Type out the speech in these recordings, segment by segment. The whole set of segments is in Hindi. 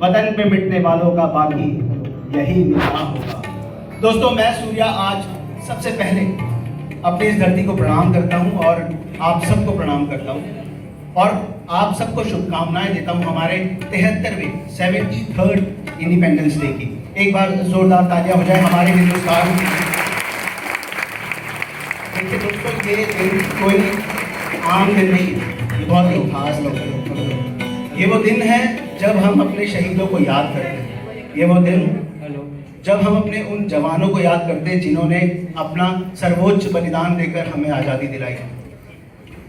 वतन पे मिटने वालों का बाकी यही निशान होगा। दोस्तों, मैं सूर्या आज सबसे पहले अपनी इस धरती को प्रणाम करता हूं और आप सबको प्रणाम करता हूं और आप सबको शुभकामनाएं देता हूं हमारे 73वें 73rd इंडिपेंडेंस डे की। एक बार जोरदार तालियां हो जाए हमारे हिंदुस्तान। देखिए दोस्तों, ये दिन कोई आम दिन नहीं है, ये बहुत ही खास दिन। ये वो दिन है जब हम अपने शहीदों को याद करते हैं। ये वो दिन जब हम अपने उन जवानों को याद करते हैं जिन्होंने अपना सर्वोच्च बलिदान देकर हमें आज़ादी दिलाई।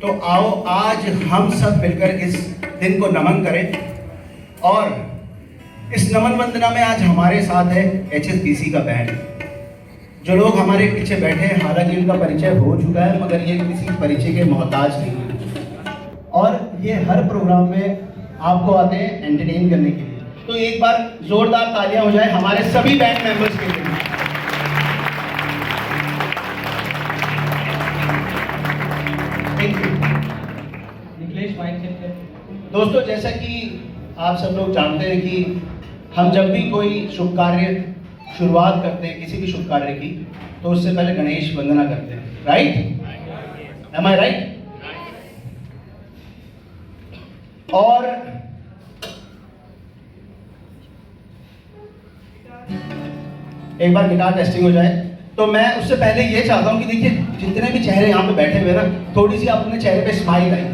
तो आओ आज हम सब मिलकर इस दिन को नमन करें और इस नमन वंदना में आज हमारे साथ है HSBC का बैंड। जो लोग हमारे पीछे बैठे हैं, हालांकि उनका परिचय हो चुका है, मगर ये किसी परिचय के मोहताज नहीं है और ये हर प्रोग्राम में आपको आते हैं एंटरटेन करने के लिए। तो एक बार जोरदार तालियां हो जाए हमारे सभी बैंड मेंबर्स के लिए। दोस्तों, जैसा कि आप सब लोग जानते हैं कि हम जब भी कोई शुभ कार्य शुरुआत करते हैं, किसी भी शुभ कार्य की, तो उससे पहले गणेश वंदना करते हैं। राइट? एम आई राइट? और एक बार गिटार टेस्टिंग हो जाए। तो मैं उससे पहले ये चाहता हूँ कि देखिए, जितने भी चेहरे यहाँ पे बैठे हुए ना, थोड़ी सी अपने चेहरे पे स्माइल आई,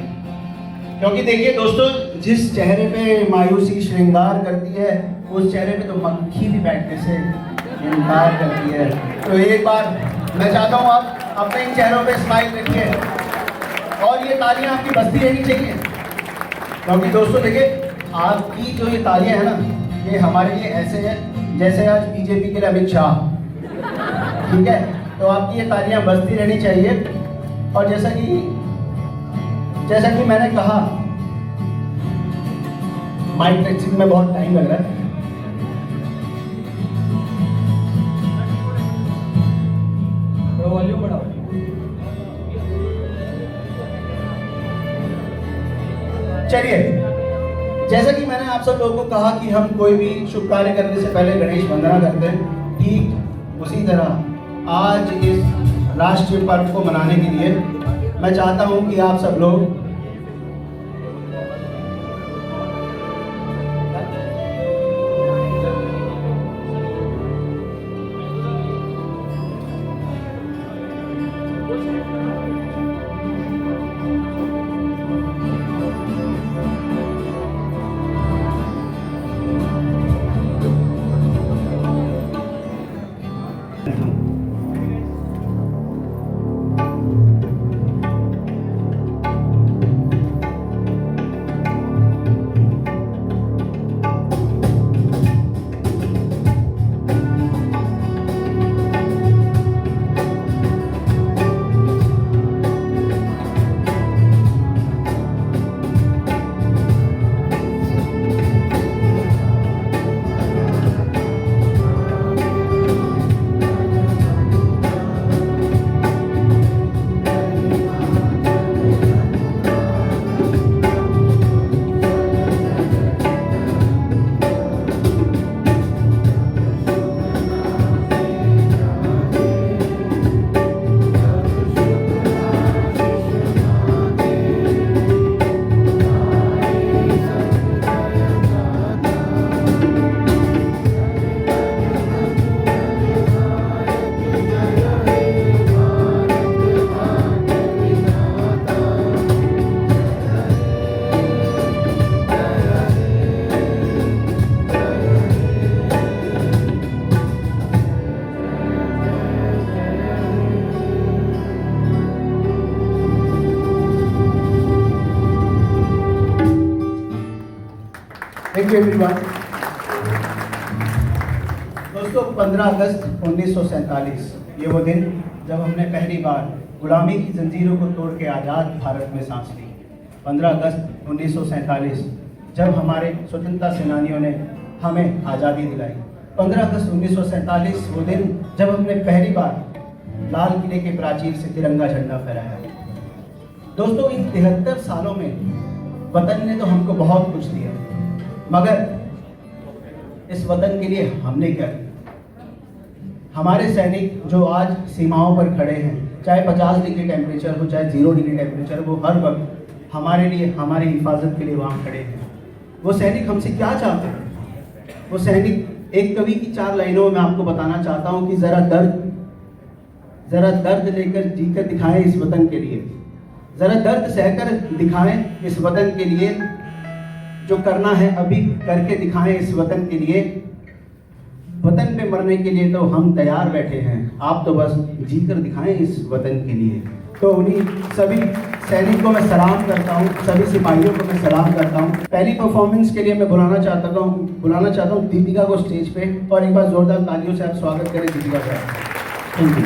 क्योंकि देखिए दोस्तों, जिस चेहरे पे मायूसी श्रृंगार करती है, उस चेहरे पे तो मक्खी भी बैठने से इनकार करती है। तो एक बार मैं चाहता हूँ आप अपने इन चेहरों पे स्माइल रखिए और ये तालियां आपकी बजती रहनी चाहिए, क्योंकि दोस्तों देखिए, आपकी जो ये तालियां है ना, ये हमारे लिए ऐसे है जैसे आज बीजेपी के लिए अमित शाह। ठीक है? तो आपकी ये तालियां बजती रहनी चाहिए। और जैसा कि मैंने कहा, माइक टेस्टिंग में बहुत टाइम लग रहा है। वॉल्यूम बढ़ाओ। चलिए, जैसा कि मैंने आप सब लोगों को कहा कि हम कोई भी शुभ कार्य करने से पहले गणेश वंदना करते हैं, ठीक उसी तरह आज इस राष्ट्रीय पर्व को मनाने के लिए मैं चाहता हूं कि आप सब लोग थैंक यू एवरीवन। दोस्तों, 15 अगस्त 1947 ये वो दिन जब हमने पहली बार गुलामी की जंजीरों को तोड़ के आज़ाद भारत में सांस ली। 15 अगस्त 1947 जब हमारे स्वतंत्रता सेनानियों ने हमें आज़ादी दिलाई। 15 अगस्त 1947 वो दिन जब हमने पहली बार लाल किले के प्राचीर से तिरंगा झंडा फहराया। दोस्तों, इन 73 सालों में वतन ने तो हमको बहुत कुछ दिया, मगर इस वतन के लिए हमने क्या किया। हमारे सैनिक जो आज सीमाओं पर खड़े हैं, चाहे 50 डिग्री टेम्परेचर हो, चाहे 0 डिग्री टेम्परेचर, वो हर वक्त हमारे लिए, हमारी हिफाजत के लिए वहाँ खड़े हैं। वो सैनिक हमसे क्या चाहते हैं? वो सैनिक, एक कवि की 4 लाइनों में आपको बताना चाहता हूँ कि ज़रा दर्द लेकर जीकर दिखाएं इस वतन के लिए, ज़रा दर्द सहकर दिखाएं इस वतन के लिए, जो करना है अभी करके दिखाएं इस वतन के लिए। वतन पे मरने के लिए तो हम तैयार बैठे हैं, आप तो बस जीकर दिखाएं इस वतन के लिए। तो उन्हीं सभी सैनिक को मैं सलाम करता हूँ, सभी सिपाहियों को मैं सलाम करता हूँ। पहली परफॉर्मेंस के लिए मैं बुलाना चाहता हूँ दीपिका को स्टेज पे, और एक बार जोरदार तालियों से आप स्वागत करें दीपिका का। Thank you.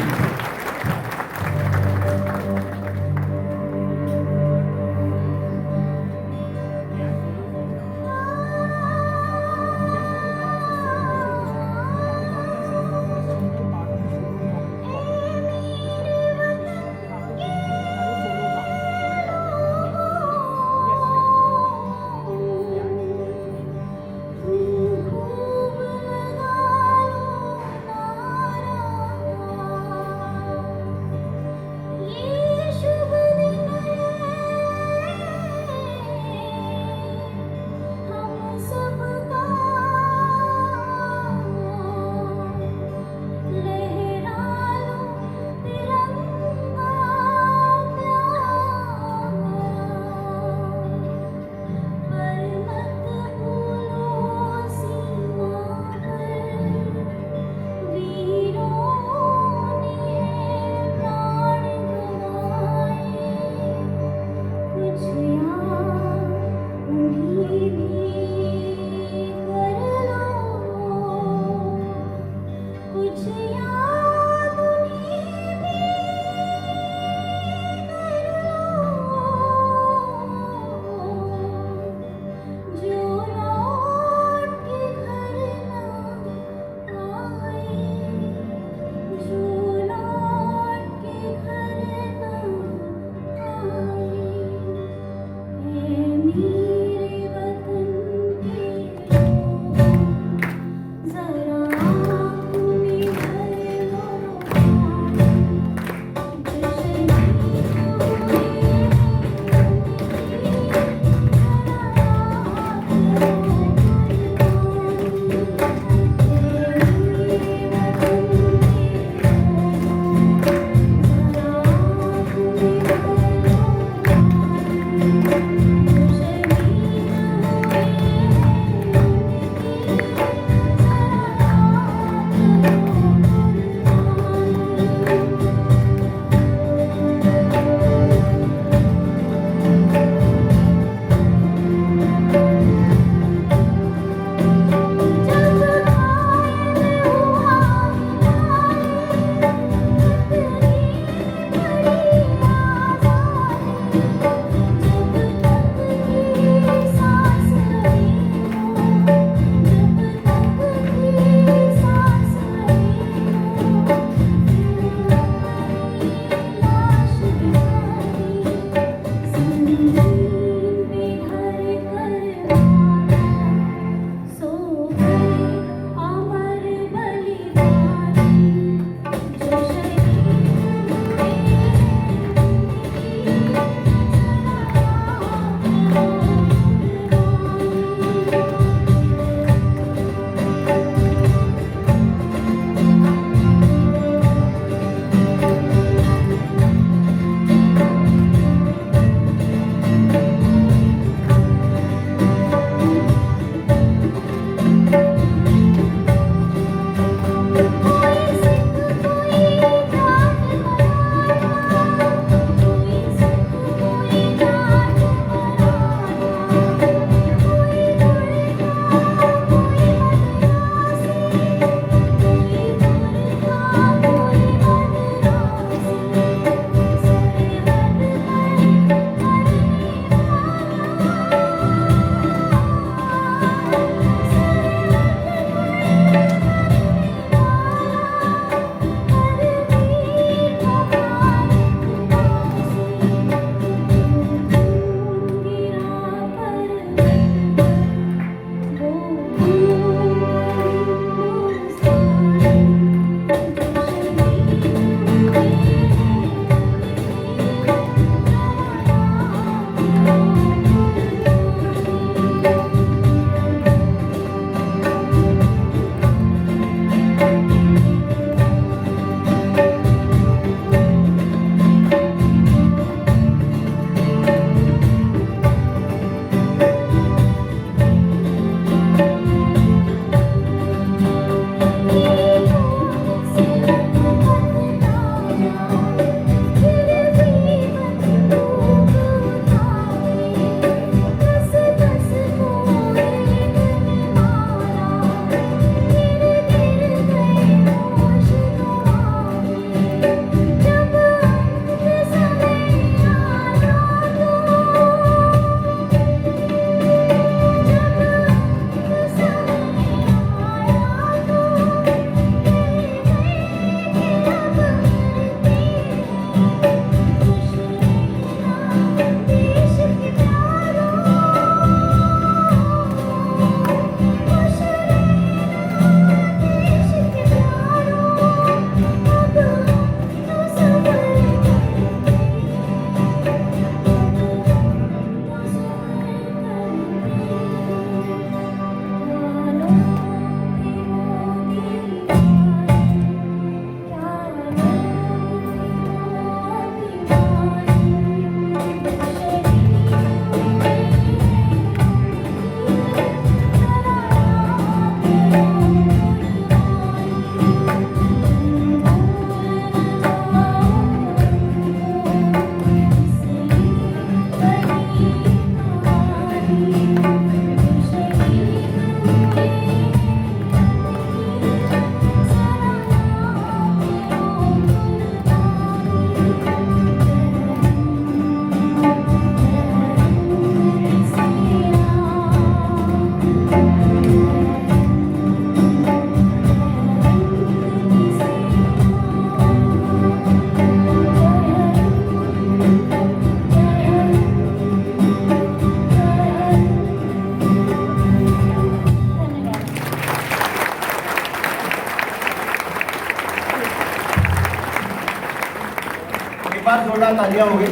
जोरदार तालियां होगी।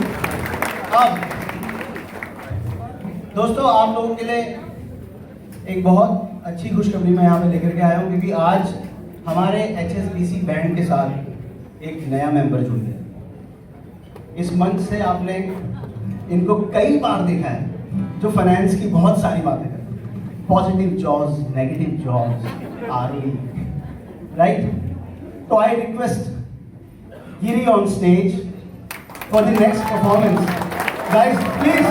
अब दोस्तों आप लोगों के लिए एक बहुत अच्छी खुशखबरी मैं यहाँ पे लेकर के आया हूँ, क्योंकि आज हमारे HSBC बैंड के साथ एक नया मेंबर जुड़ गया। इस मंच से आपने इनको कई बार देखा है, जो फाइनेंस की बहुत सारी बातें करते हैं, positive jobs, negative jobs, ROE, right? तो I request Giri on stage for the next performance. Guys please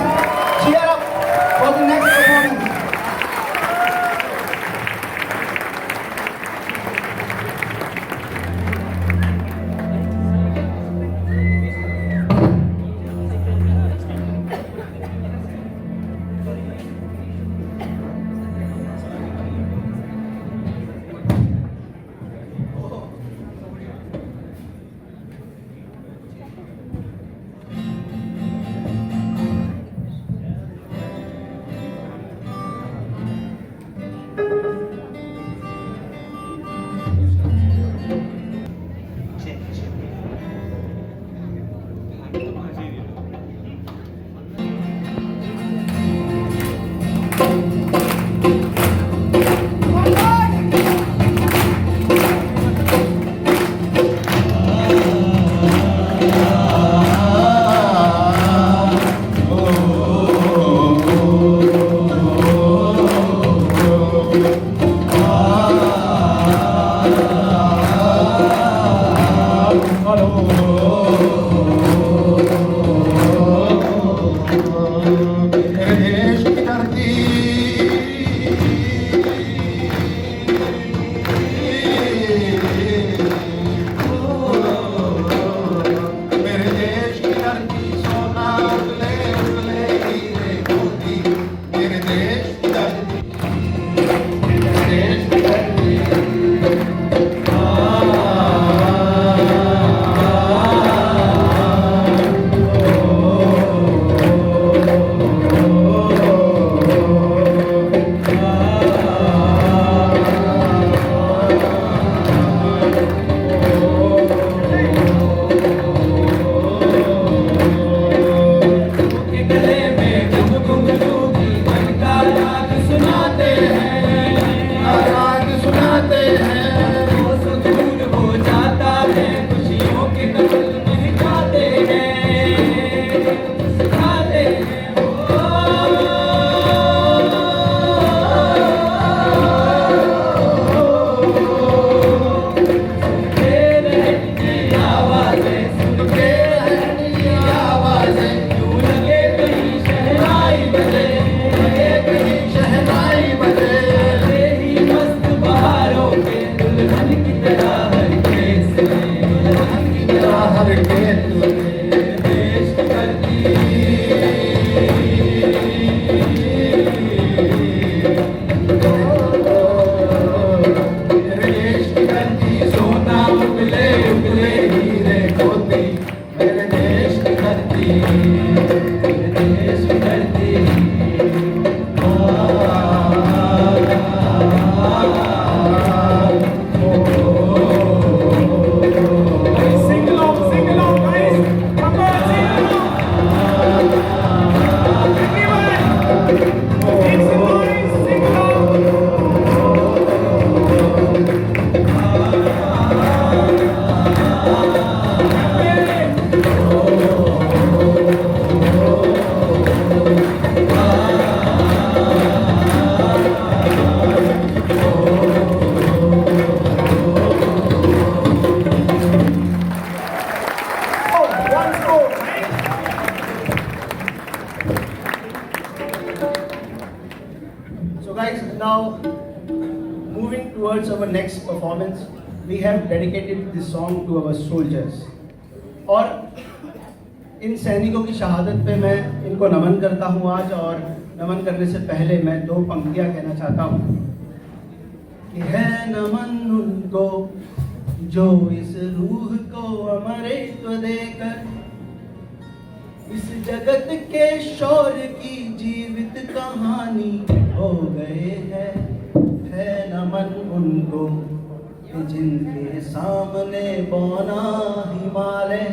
cheer up for the next performance. Now, moving towards our next performance, we have dedicated this song to our soldiers. और इन सैनिकों की शहादत पे मैं इनको नमन करता हूँ आज, और नमन करने से पहले मैं दो पंक्तियाँ कहना चाहता हूँ कि है नमन उनको जो इस रूह को अमरत्व देकर इस जगत के शौर्य की जीवित कहानी हो गए हैं। है नमन उनको जिनके सामने बौना हिमालय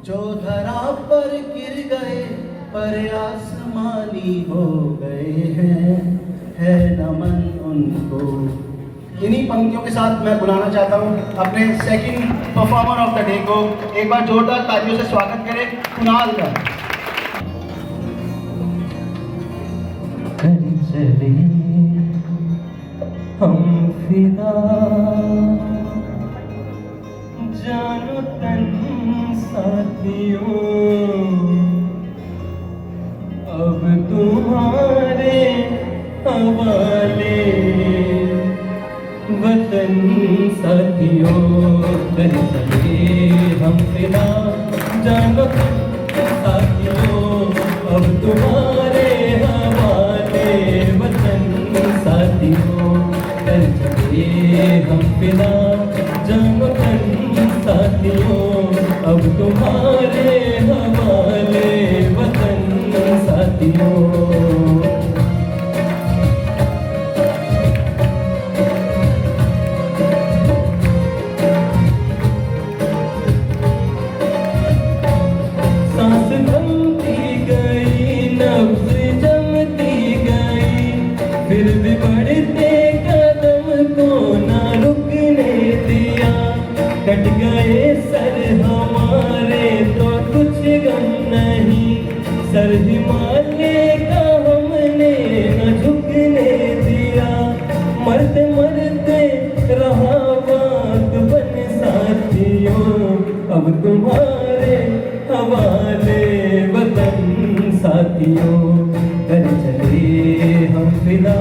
जो धरा पर गिर गए पर आसमानी हो गए हैं, है नमन उनको। इन्हीं पंक्तियों के साथ मैं बुलाना चाहता हूँ अपने second performer of the day को। एक बार जोरदार तालियों से स्वागत करें कुणाल का। चले हम फिदा जानो तन साथियों, अब तुम्हारे हवाले वतन साथियों। कर चले हम फिदा जानो तन साथियों, अब तुम्हारे हवाले वतन साथियों। कर चले हम फिदा जानो तन साथियों, अब तुम्हारे हवाले वतन साथियों। सांस थमती गई, नब्ज़ जमती गई, फिर भी बढ़ते कदम को ना रुकने दिया। कट गए सर हमारे तो कुछ गम नहीं, सर हिमालय का हमने न झुकने दिया। मरते मरते रहा बात बन साथियों, अब तुम्हारे हवाले वतन साथियों। कर चले हम फिदा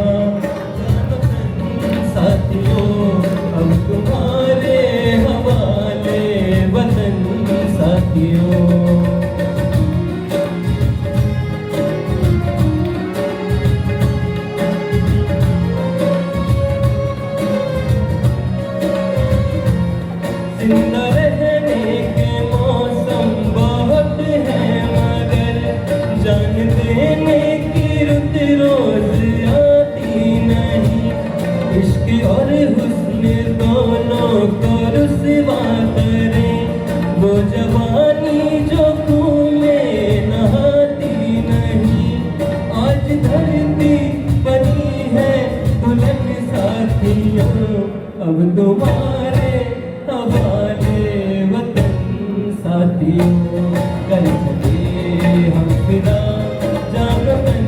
साथियों, अब तुम्हारे हवाले वतन साथियों। जिंदा रहने के मौसम बहुत है, मगर जान देने की रुत रोज आती नहीं। इश्क और हुस्न दोनों को रुसवा करे, वो जवानी जो खून में नहाती नहीं। आज धरती बनी है दुल्हन साथियों, अब तुम्हारे हवाले वतन साथियों। कर चले हम फिदा जानो तन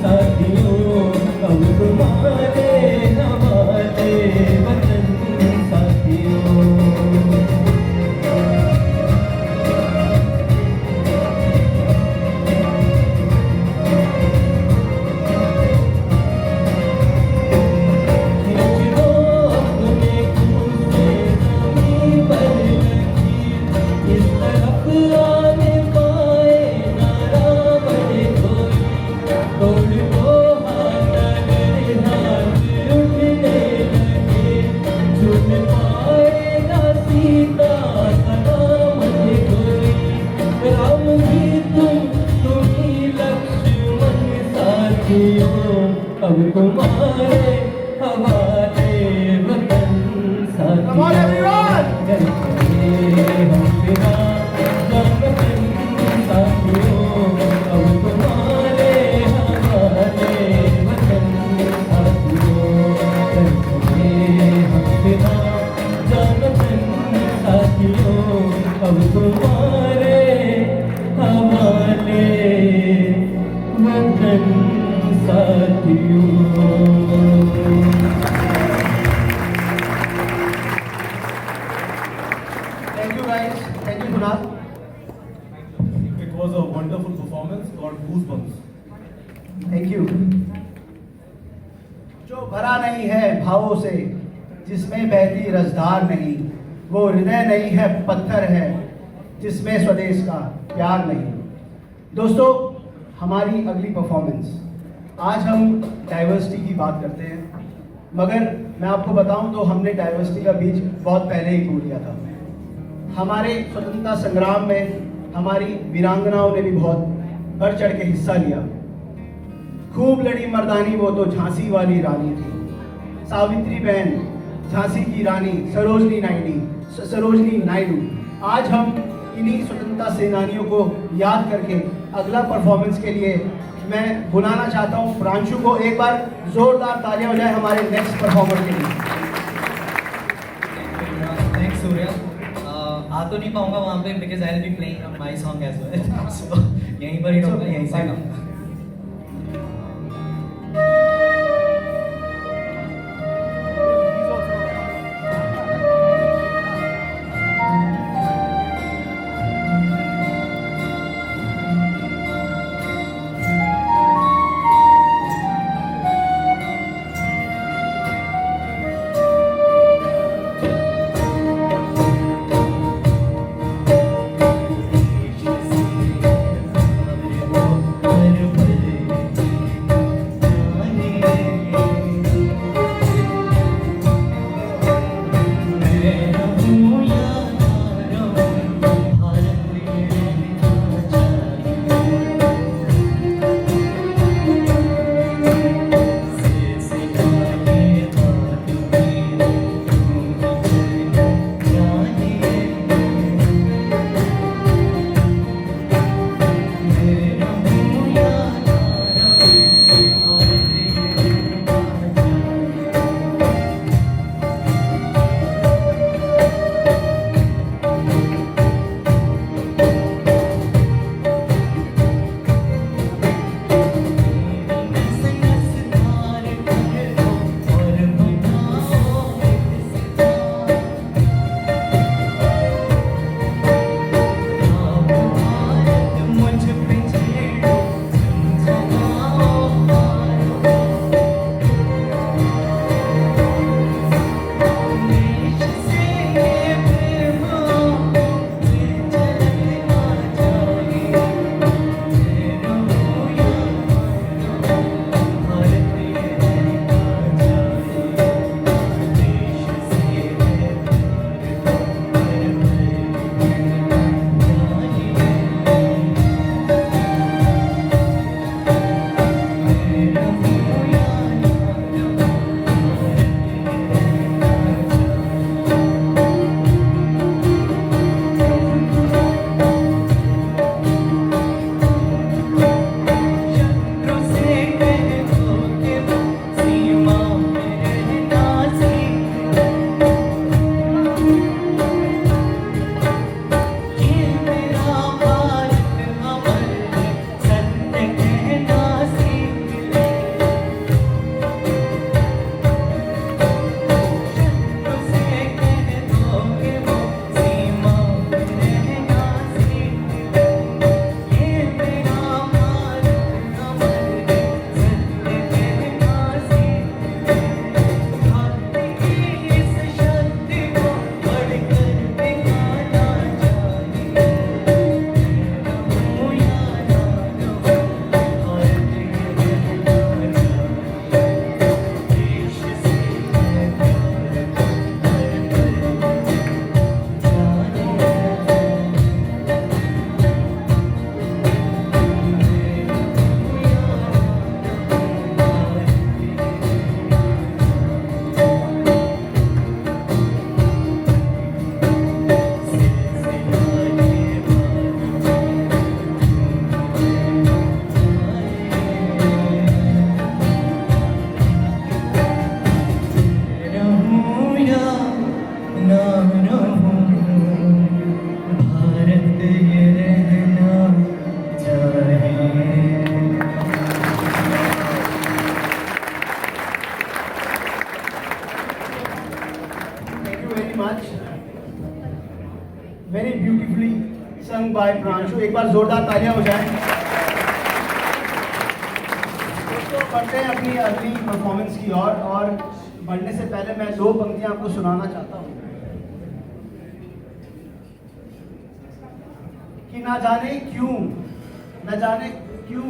साथियों, अब तुम्हारे हवाले वतन साथियों। अब तुम्हारे हवाले वतन साथियों। कर चले हम फिदा जानो तन साथियों, अब तुम्हारे हवाले वतन साथियों। कर चले हम फिदा जानो तन साथियों, अब तुम्हारे हवाले वतन साथियों। Thank you guys. Thank you Kunal. It was a wonderful performance, got goosebumps. Thank you. जो भरा नहीं है भावों से, जिसमें बहती रसधार नहीं, वो हृदय नहीं है पत्थर है, जिसमें स्वदेश का प्यार नहीं। दोस्तों, हमारी अगली परफॉर्मेंस, आज हम डाइवर्सिटी की बात करते हैं, मगर मैं आपको बताऊं तो हमने डाइवर्सिटी का बीज बहुत पहले ही बो लिया था। हमारे स्वतंत्रता संग्राम में हमारी वीरांगनाओं ने भी बहुत बढ़ चढ़ के हिस्सा लिया। खूब लड़ी मर्दानी वो तो झांसी वाली रानी थी, सावित्री बहन झांसी की रानी सरोजनी नायडू। आज हम इन्हीं स्वतंत्रता सेनानियों को याद करके अगला परफॉर्मेंस के लिए मैं बुलाना चाहता हूँ प्रांशु को। एक बार जोरदार तालियां हो जाए हमारे नेक्स्ट परफॉर्मर के लिए। थैंक्स सूर्या। आ तो नहीं पाऊंगा वहाँ पे because I will be playing my song as well, so यहीं पर ही रहूँगा, यहीं से गाऊंगा। Very beautifully sung by Pranshu. एक बार जोरदार तालियां हो जाएं। दोस्तों बढ़ते हैं अपनी अगली परफॉर्मेंस की और बढ़ने से पहले मैं दो पंक्तियां आपको सुनाना चाहता हूं कि ना जाने क्यों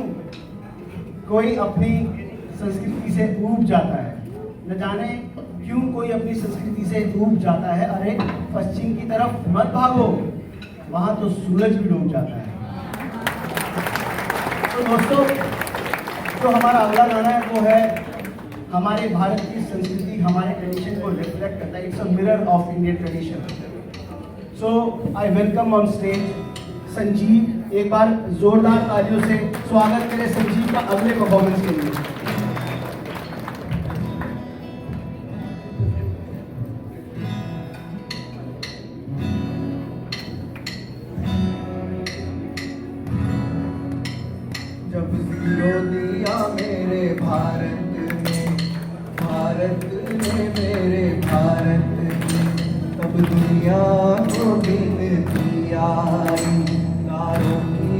कोई अपनी संस्कृति से ऊब जाता है, न जाने क्यों कोई अपनी संस्कृति से ऊब जाता है। अरे पश्चिम की तरफ मत भागो, वहां तो सूरज भी डूब जाता है। तो दोस्तों जो हमारा अगला गाना है वो है हमारे भारत की संस्कृति, हमारे ट्रेडिशन को रिफ्लेक्ट करता है। It's a mirror of Indian tradition. So I welcome on stage Sanjeev. एक बार जोरदार तालियों से स्वागत करें संजीव का अगले परफॉर्मेंस के लिए. जब जीरो दिया मेरे भारत ने मेरे भारत ने, तब दुनिया को गिनती आई. तारों की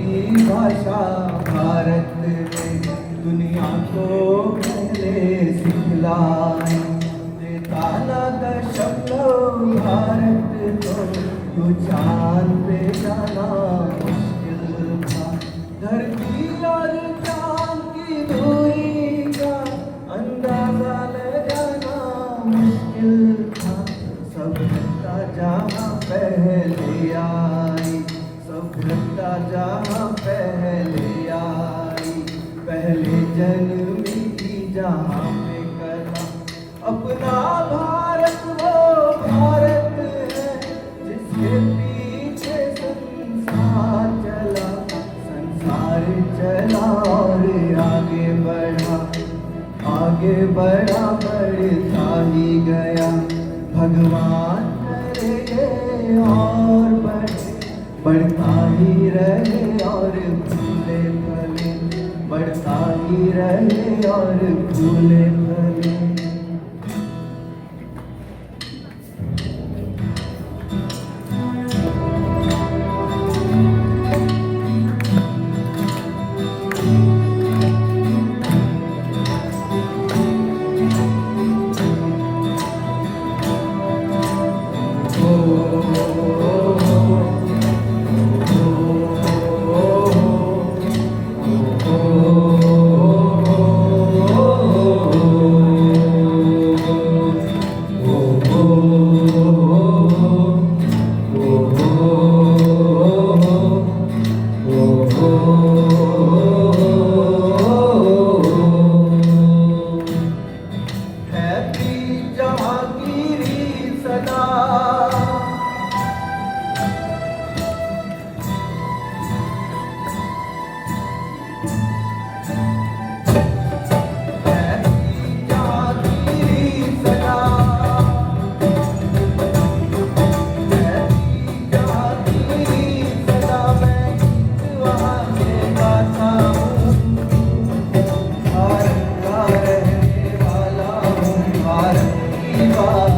भाषा भारत ने दुनिया को पहले सिखलाई. ताला दशमलव भारत को यूं चांद पे जाना मुश्किल था. धरती और चांद की दूरी का अंदाजा लगाना मुश्किल था. सभ्यता जहाँ पहले आई, सभ्यता जहाँ पहले आई, पहले जन्मी थी जहाँ पे कला. अपना भारत वो भारत है जिसके पीछे संसार चला. संसार चला और आगे बढ़ा बढ़ता ही गया. भगवान करे और बढ़ता ही रहे और फूले फले. बढ़ता ही रहे और फूले फले. भारत का रहने वाला हूँ, भारत की बात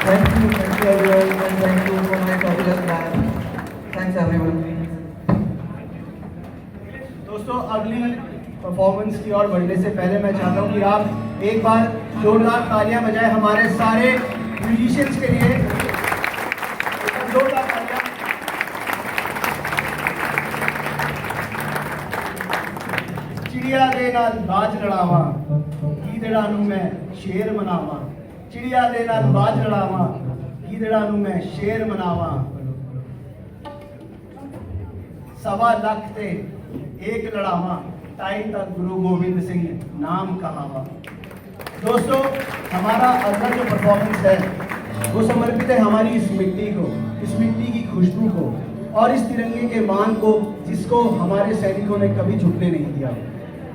Thank you everyone, and thank you for my fabulous band. Thanks everyone. दोस्तों अगली परफॉर्मेंस की ओर बढ़ने से पहले मैं चाहता हूं कि आप एक बार जोरदार तालियां बजाएं हमारे सारे म्यूजिशियंस के लिए। जोरदार तालियां। चिड़िया दे नाल बाज लड़ावा, गीदड़ा नू मैं शेर मनावा। चिड़िया दे नाल बाज लड़ावा, गीदड़ा नू मैं शेर मनावा। सवा लख ते एक लड़ावा, ताई तक गुरु गोविंद सिंह नाम कहावा। दोस्तों हमारा अगला जो परफॉर्मेंस है वो समर्पित है हमारी इस मिट्टी को, इस मिट्टी की खुशबू को और इस तिरंगे के मान को जिसको हमारे सैनिकों ने कभी झुकने नहीं दिया।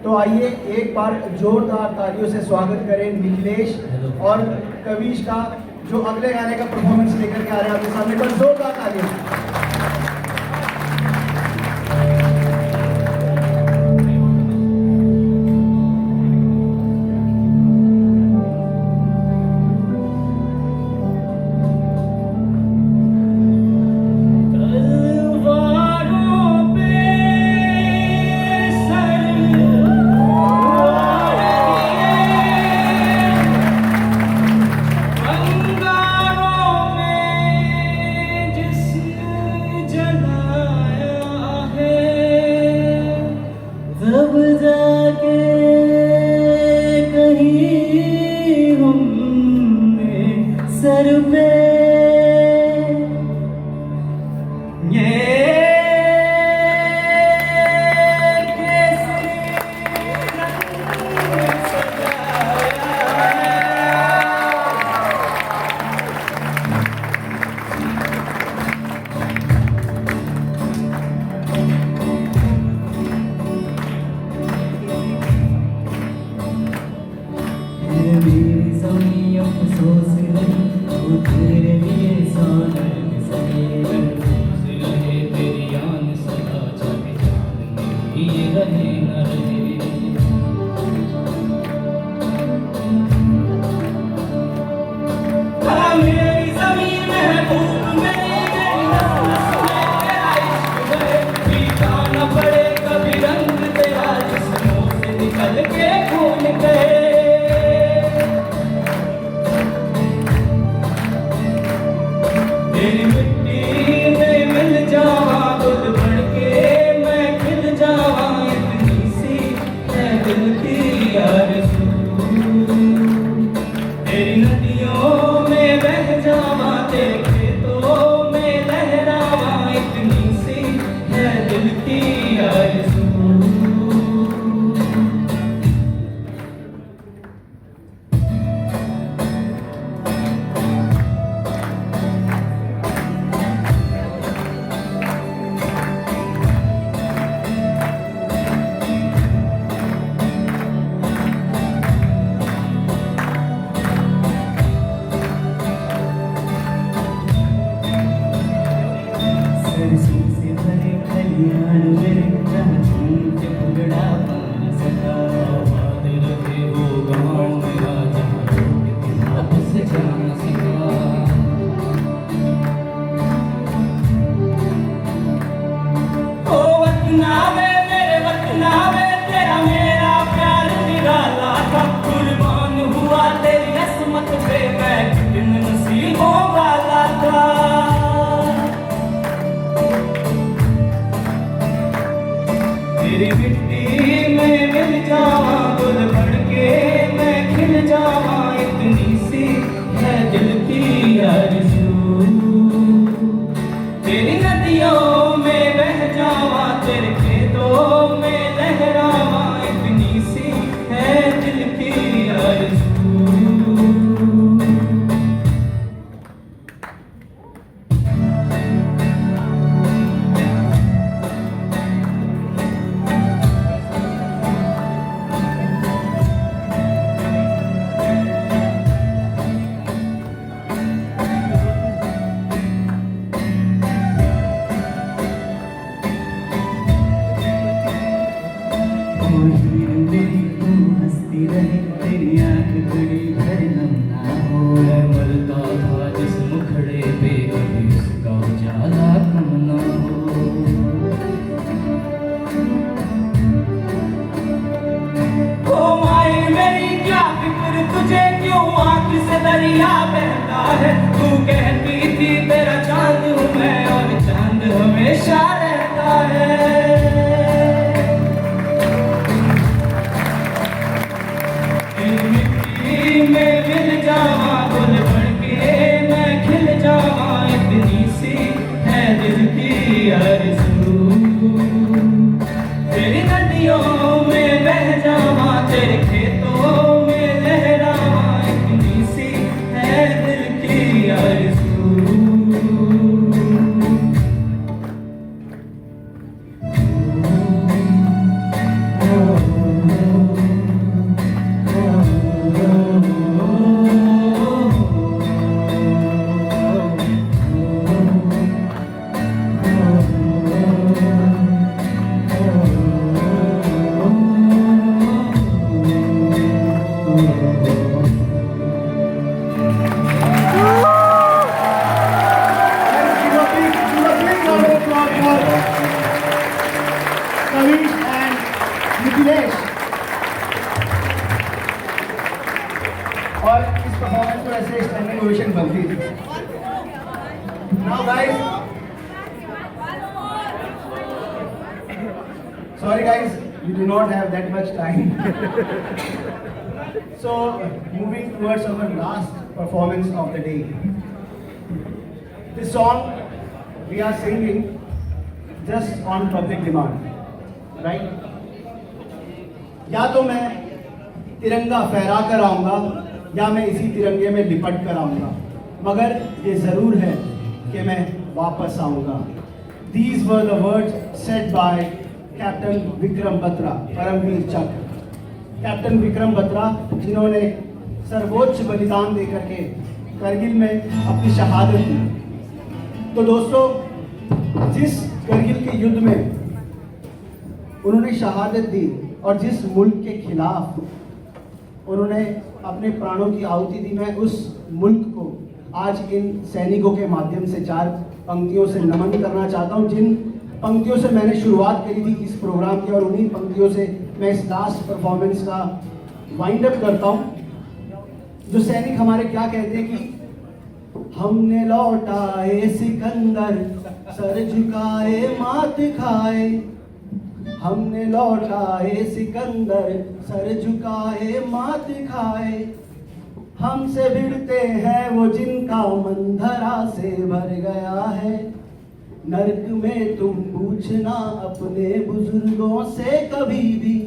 तो आइए एक बार जोरदार तालियों से स्वागत करें निखिलेश और कविश का, जो अगले गाने का परफॉर्मेंस लेकर के आ रहे हैं आपके सामने। पर जोरदार तालियां। तब जाके कहीं हमने सर पे ये केसरी रंग सजाया मेरी ज़मीं अफ़सोस नहीं, वो तेरे लिए सानन ज़मीन महफूज़ रहे, तेरी आन सदा जाने जान ये रहे न रहे। मेरी ज़मीं महबूब मेरी नस्ल में तेरा इश्क है, पीछा न पड़े कभी रंग तेरा जिस्मों से निकल के खून गए। तेरी मिट्टी में मिल जावा खुद बढ़ के मैं खिल जावा, इतनी सी है दिल की आरज़ू। तेरी नदियों में बह जावा, तेरे खेतों में लहरावा, इतनी सी है दिल की आरज़ू। तू कहती थी तेरा चांद हूँ मैं और चांद हमेशा रहता है। तेरी मिट्टी में मिल जावा गुल बनके मैं खिल जावा, इतनी सी है दिल की आरज़ू। तेरी नदियों में बह जावा, तेरे खेतों में लहरावा, इतनी सी है दिल की आरज़ू। Kavish and Nikhilesh. और इस परफॉर्मेंस को ऐसे स्टैंडिंग ओवेशन बनती थी। Now guys, sorry guys, we do not have that much time. So moving towards our last performance of the day. This song we are singing just on public demand, right? या तो मैं तिरंगा फहरा कर आऊंगा या मैं इसी तिरंगे में लिपट कर आऊंगा, मगर ये जरूर है कि मैं वापस आऊंगा। These were the words said by captain Vikram Batra, Param Vir Chakra. Captain Vikram Batra जिन्होंने सर्वोच्च बलिदान देकर के करगिल में अपनी शहादत दी। तो दोस्तों, जिस करगिल के युद्ध में उन्होंने शहादत दी और जिस मुल्क के खिलाफ उन्होंने अपने प्राणों की आहुति दी, मैं उस मुल्क को आज इन सैनिकों के माध्यम से 4 पंक्तियों से नमन करना चाहता हूं, जिन पंक्तियों से मैंने शुरुआत करी थी इस प्रोग्राम की, और उन्हीं पंक्तियों से मैं इस लास्ट परफॉर्मेंस का वाइंड अप करता हूं। जो सैनिक हमारे क्या कहते हैं कि हमने लौटाए सिकंदर, सर झुकाए मात खाए। हमने लौटाए सिकंदर, सर झुकाए मात खाए। हमसे भिड़ते हैं वो जिनका मन धरा से भर गया है। नर्क में तुम पूछना अपने बुजुर्गों से कभी भी,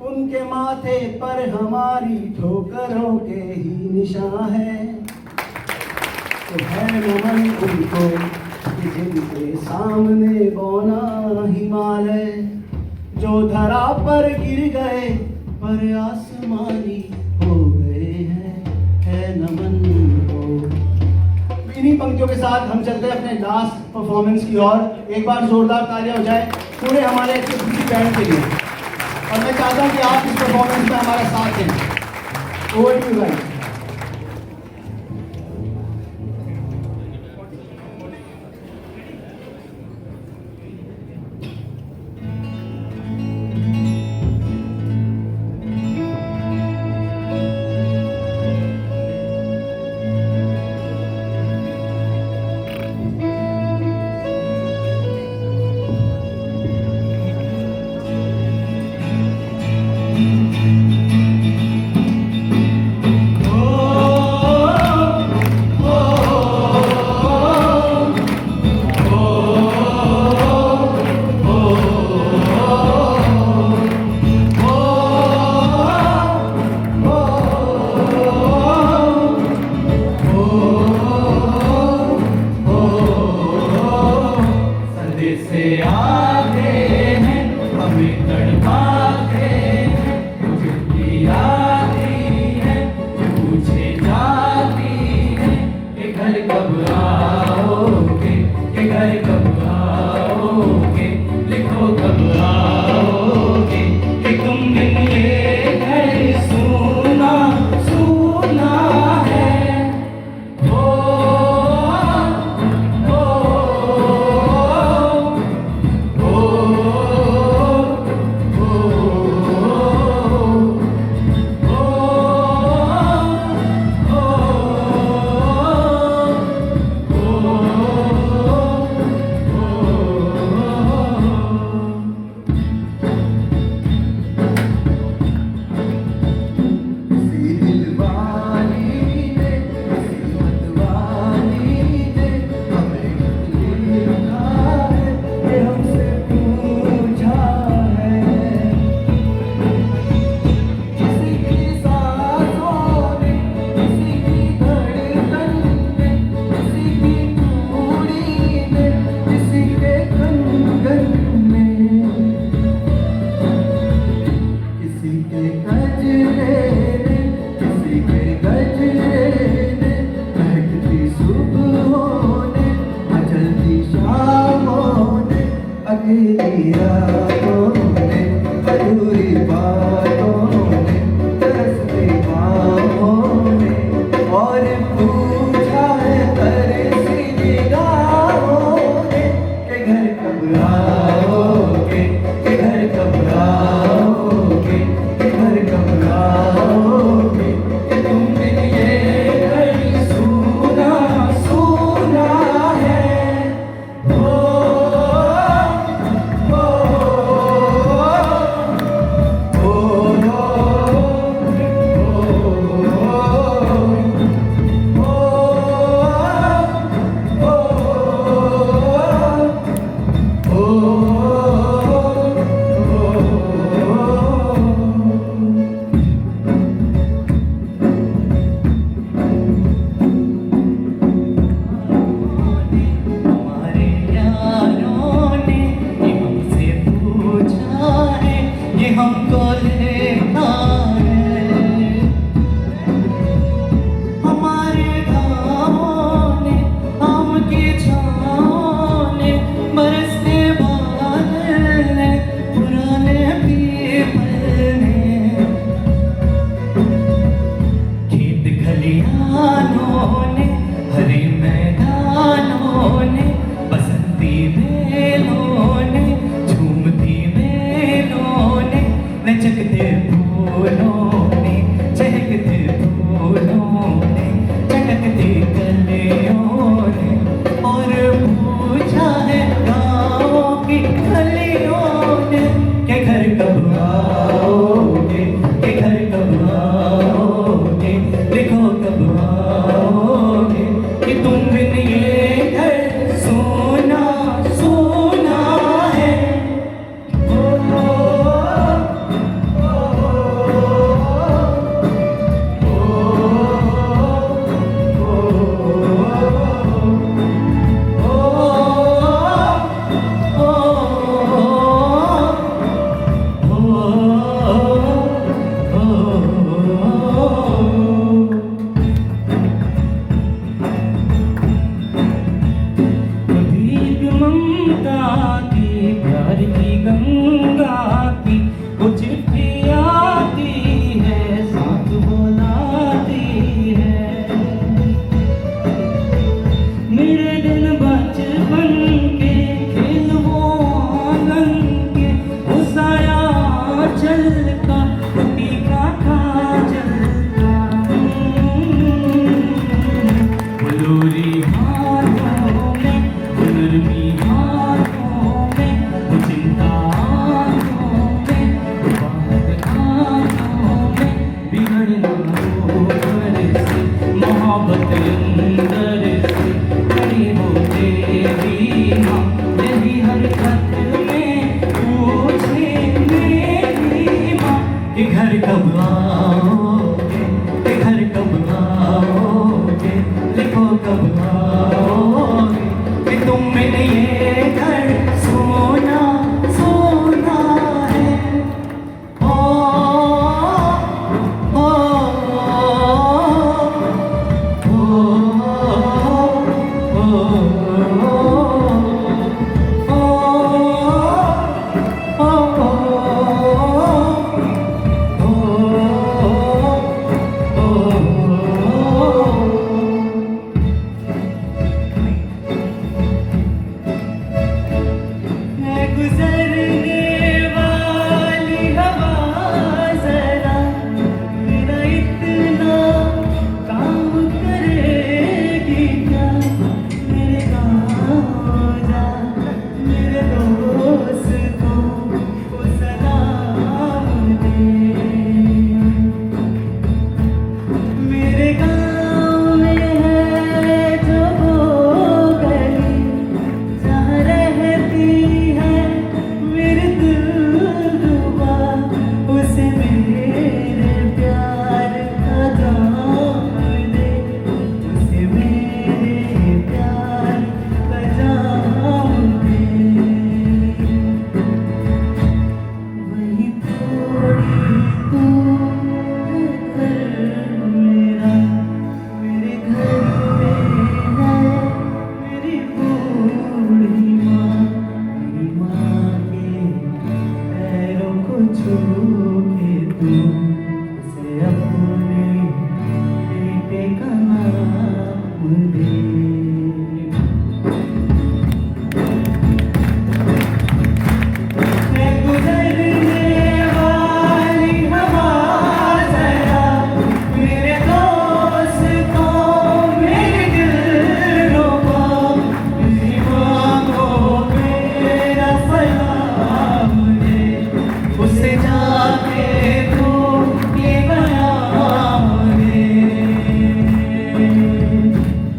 उनके माथे पर हमारी ठोकरों के ही निशान है। तो है नमन उनको कि जिनके सामने बौना हिमालय, जो धरा पर गिर गए पर आसमानी हो गए हैं, है नमन उनको। इन्हीं पंक्तियों के साथ हम चलते हैं अपने लास्ट परफॉर्मेंस की ओर। एक बार जोरदार तालियां हो जाए पूरे हमारे एक्टिविटी बैंड के लिए, और मैं चाहता हूं कि आप इस परफॉर्मेंस में हमारा साथ दें। Over to you guys. आती प्यार की गंगा की वो चिट्ठी आती है साथ बुलाती है मेरे दिन बचपन के खेल वो आंगन के वो साया चलता कुटी का चलता बुलोरी हाथों में बुलरमी हाथों में वो चिंता आँखों में वो बात आँखों में बिगड़ना ऊपर से मोहब्बत अंदर से करी वो तेरी माँ यही हर खत में पूछे मेरी माँ कि घर कब आओगे कि घर कब आओगे लिखो कब आओगे कि तुम मेरे ये घर सोना सोना है ओ ओ ओ गुजरने वाली हवा जरा मेरा इतना काम करेगी क्या मेरे गाँव जा मेरे दोस्तों को सलाम दे मेरे गाँव में है जो वो गली जहाँ रहती है मेरे दिलरुबा उसे मेरे प्यार का जाम दे उसे मेरे प्यार का जाम दे वही थोड़ी दूर है घर मेरा मेरे घर में है मेरी बूढ़ी माँ मेरी माँ के पैरों को छू के तू उसे अपने बेटे का नाम दे मैं गुजरने वाली हवा जरा मेरे दोस्तों मेरे दिलरुबा मेरी माँ को मेरा सलाम दे उसे जाके तू ये बयान दे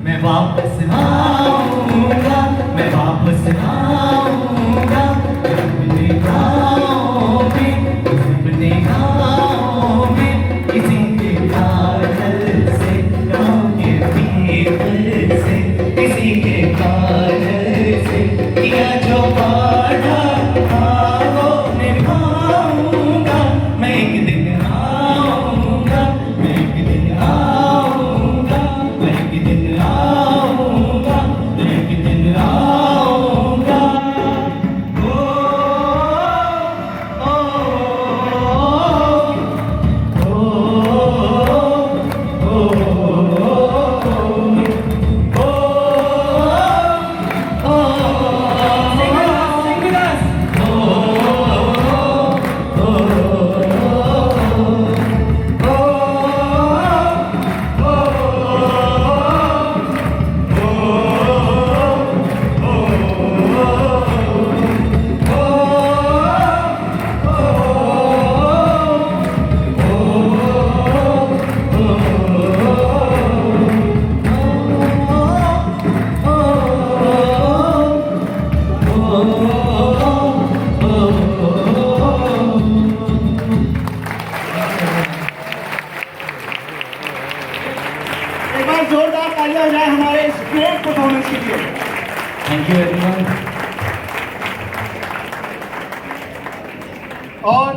मैं वापस आऊँगा मैं वापस आऊँगा अपने गाँव में अपने गाँव में किसी के काजल से गाँव के पीपल से किसी के काजल से किया जो वादा था वो निभाऊंगा मैं एक दिन आऊँगा मैं एक दिन आऊँगा मैं एक दिन आऊँगा मैं एक दिन आऊँगा ओ ओ ओ ओ एक बार जोरदार तालियां हो जाए हमारे इस ग्रेट परफॉर्मेंस के लिए। Thank you everyone. और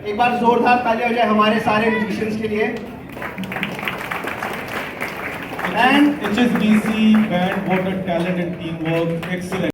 एक बार जोरदार तालियां हो जाए हमारे सारे म्यूजिशियंस के लिए। And HSBC band, what a talent and teamwork, excellent.